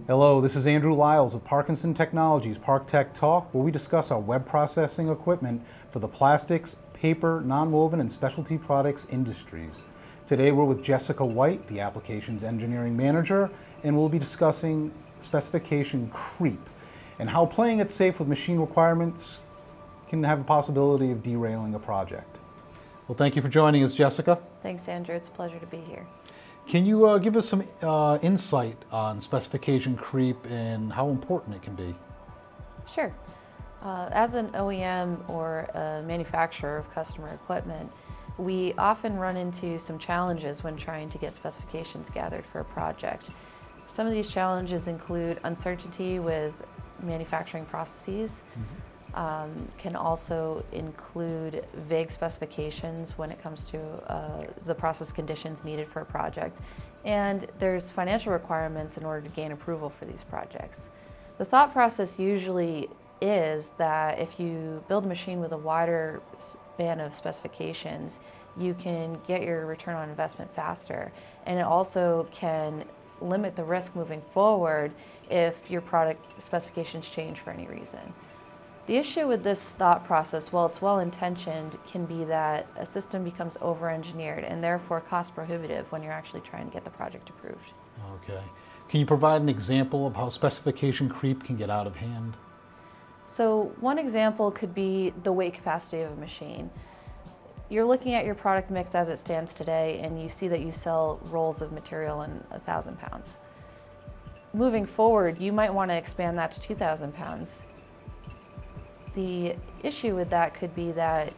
Hello, this is Andrew Lyles of Parkinson Technologies, ParkTechTalk, where we discuss our web processing equipment for the plastics, paper, nonwoven, and specialty products industries. Today we're with Jessica White, the Applications Engineering Manager, and we'll be discussing specification creep and how playing it safe with machine requirements can have a possibility of derailing a project. Well, thank you for joining us, Jessica. Thanks, Andrew. It's a pleasure to be here. Can you give us some insight on specification creep and how important it can be? Sure. As an OEM or a manufacturer of customer equipment, we often run into some challenges when trying to get specifications gathered for a project. Some of these challenges include uncertainty with manufacturing processes, can also include vague specifications when it comes to the process conditions needed for a project. And there's financial requirements in order to gain approval for these projects. The thought process usually is that if you build a machine with a wider span of specifications, you can get your return on investment faster. And it also can limit the risk moving forward if your product specifications change for any reason. The issue with this thought process, while it's well-intentioned, can be that a system becomes over-engineered and therefore cost prohibitive when you're actually trying to get the project approved. Okay. Can you provide an example of how specification creep can get out of hand? So one example could be the weight capacity of a machine. You're looking at your product mix as it stands today and you see that you sell rolls of material in 1,000 pounds. Moving forward, you might want to expand that to 2,000 pounds. The issue with that could be that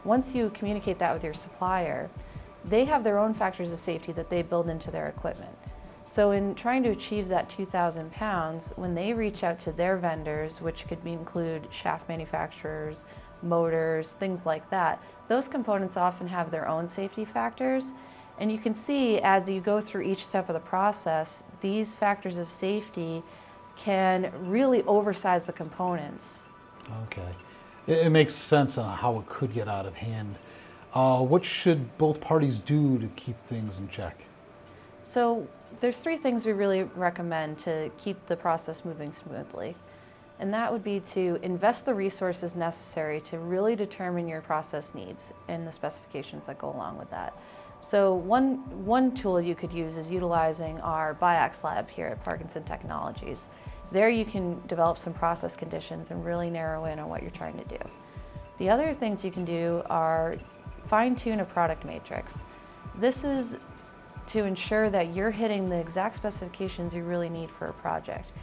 once you communicate that with your supplier, they have their own factors of safety that they build into their equipment. So in trying to achieve that 2,000 pounds, when they reach out to their vendors, which could include shaft manufacturers, motors, things like that, those components often have their own safety factors. And you can see as you go through each step of the process, these factors of safety can really oversize the components. Okay. It makes sense on how it could get out of hand. What should both parties do to keep things in check? So there's three things we really recommend to keep the process moving smoothly. And that would be to invest the resources necessary to really determine your process needs and the specifications that go along with that. So one tool you could use is utilizing our BIAX lab here at Parkinson Technologies. There you can develop some process conditions and really narrow in on what you're trying to do. The other things you can do are fine-tune a product matrix. This is to ensure that you're hitting the exact specifications you really need for a project.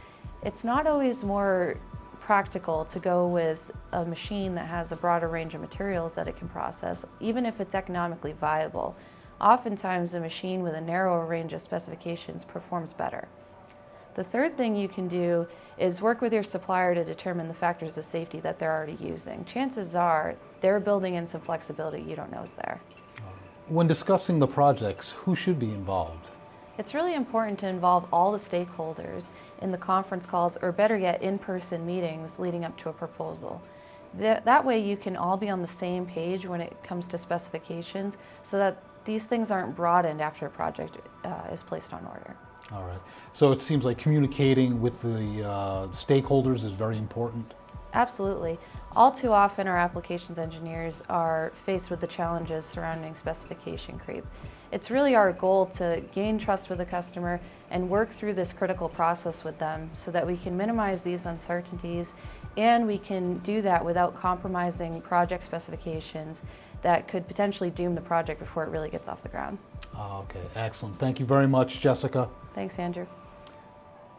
It's not always more practical to go with a machine that has a broader range of materials that it can process, even if it's economically viable. Oftentimes a machine with a narrower range of specifications performs better. The third thing you can do is work with your supplier to determine the factors of safety that they're already using. Chances are they're building in some flexibility you don't know is there. When discussing the projects, who should be involved? It's really important to involve all the stakeholders in the conference calls, or better yet, in-person meetings leading up to a proposal. That way you can all be on the same page when it comes to specifications so that these things aren't broadened after a project is placed on order. All right. So it seems like communicating with the stakeholders is very important. Absolutely. All too often our applications engineers are faced with the challenges surrounding specification creep. It's really our goal to gain trust with the customer and work through this critical process with them so that we can minimize these uncertainties, and we can do that without compromising project specifications that could potentially doom the project before it really gets off the ground. Okay, excellent. Thank you very much, Jessica. Thanks, Andrew.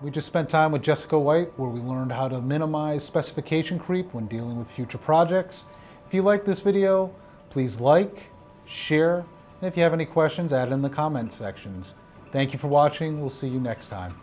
We just spent time with Jessica White, where we learned how to minimize specification creep when dealing with future projects. If you like this video, please like, share, and if you have any questions, add it in the comment sections. Thank you for watching. We'll see you next time.